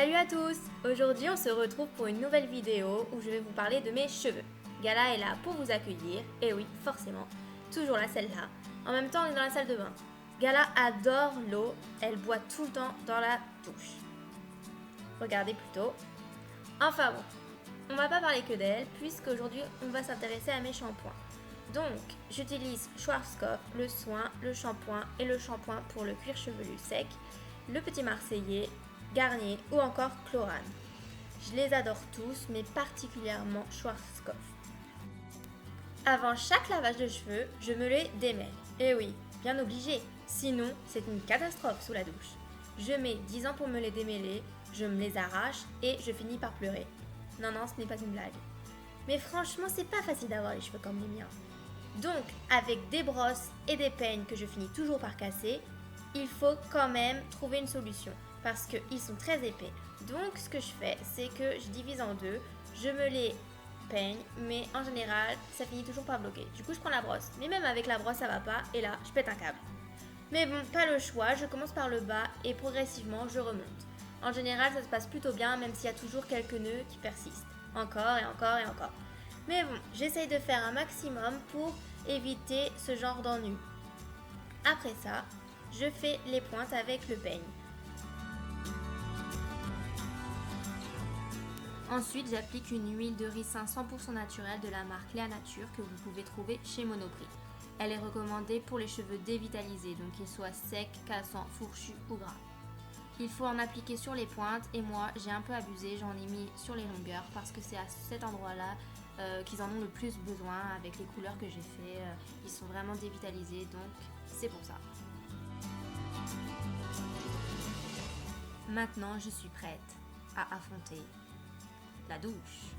Salut à tous! Aujourd'hui on se retrouve pour une nouvelle vidéo où je vais vous parler de mes cheveux. Gala est là pour vous accueillir, et oui, forcément, toujours là celle-là. En même temps on est dans la salle de bain. Gala adore l'eau, elle boit tout le temps dans la douche. Regardez plutôt. Enfin bon, on va pas parler que d'elle, puisqu'aujourd'hui on va s'intéresser à mes shampoings. Donc, j'utilise Schwarzkopf, le soin, le shampoing et le shampoing pour le cuir chevelu sec, le Petit Marseillais, Garnier ou encore Chlorane. Je les adore tous, mais particulièrement Schwarzkopf. Avant chaque lavage de cheveux, je me les démêle. Et oui, bien obligé, sinon c'est une catastrophe sous la douche. Je mets 10 ans pour me les démêler, je me les arrache et je finis par pleurer. Non, ce n'est pas une blague. Mais franchement, c'est pas facile d'avoir les cheveux comme les miens. Donc, avec des brosses et des peignes que je finis toujours par casser, il faut quand même trouver une solution parce qu'ils sont très épais. Donc, ce que je fais, c'est que je divise en deux, je me les peigne, mais en général, ça finit toujours par bloquer. Du coup, je prends la brosse, mais même avec la brosse, ça va pas, et là, je pète un câble. Mais bon, pas le choix, je commence par le bas et progressivement, je remonte. En général, ça se passe plutôt bien, même s'il y a toujours quelques nœuds qui persistent. Encore et encore et encore. Mais bon, j'essaye de faire un maximum pour éviter ce genre d'ennui. Après ça, je fais les pointes avec le peigne. Ensuite, j'applique une huile de ricin 100% naturelle de la marque Léa Nature que vous pouvez trouver chez Monoprix. Elle est recommandée pour les cheveux dévitalisés, donc qu'ils soient secs, cassants, fourchus ou gras. Il faut en appliquer sur les pointes et moi j'ai un peu abusé, j'en ai mis sur les longueurs parce que c'est à cet endroit-là qu'ils en ont le plus besoin avec les couleurs que j'ai fait. Ils sont vraiment dévitalisés, donc c'est pour ça. Maintenant, je suis prête à affronter la douche.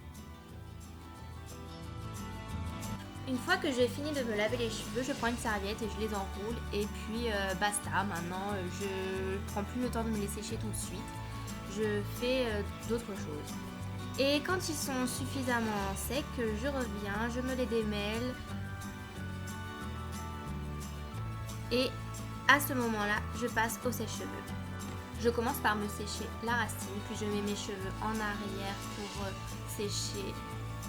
Une fois que j'ai fini de me laver les cheveux, je prends une serviette et je les enroule et puis basta. Maintenant, je prends plus le temps de me les sécher tout de suite. Je fais d'autres choses. Et quand ils sont suffisamment secs, je reviens, je me les démêle. Et à ce moment-là, je passe au sèche-cheveux. Je commence par me sécher la racine, puis je mets mes cheveux en arrière pour sécher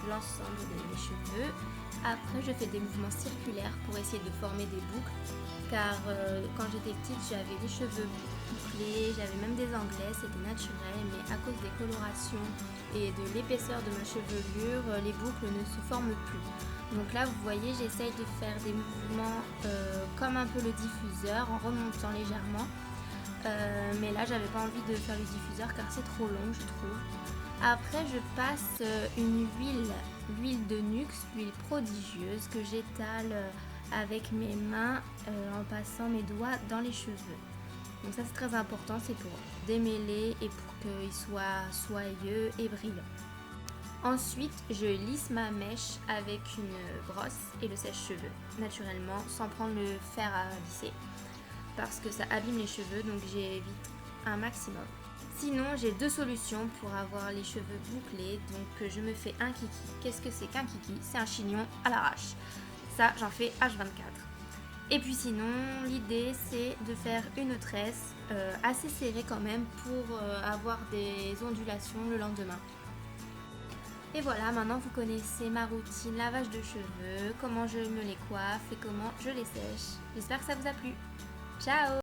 l'ensemble de mes cheveux. Après, je fais des mouvements circulaires pour essayer de former des boucles, car quand j'étais petite, j'avais des cheveux bouclés, j'avais même des anglais, c'était naturel, mais à cause des colorations et de l'épaisseur de ma chevelure, les boucles ne se forment plus. Donc là, vous voyez, j'essaye de faire des mouvements comme un peu le diffuseur, en remontant légèrement. Mais là j'avais pas envie de faire le diffuseur car c'est trop long, je trouve. Après je passe une l'huile de Nuxe, l'huile prodigieuse que j'étale avec mes mains en passant mes doigts dans les cheveux. Donc ça c'est très important, c'est pour démêler et pour qu'ils soient soyeux et brillants. Ensuite je lisse ma mèche avec une brosse et le sèche-cheveux naturellement sans prendre le fer à lisser, parce que ça abîme les cheveux, donc j'évite un maximum. Sinon, j'ai deux solutions pour avoir les cheveux bouclés, donc je me fais un kiki. Qu'est-ce que c'est qu'un kiki? C'est un chignon à l'arrache. Ça, j'en fais H24. Et puis sinon, l'idée c'est de faire une tresse assez serrée quand même pour avoir des ondulations le lendemain. Et voilà, maintenant vous connaissez ma routine lavage de cheveux, comment je me les coiffe et comment je les sèche. J'espère que ça vous a plu. Ciao!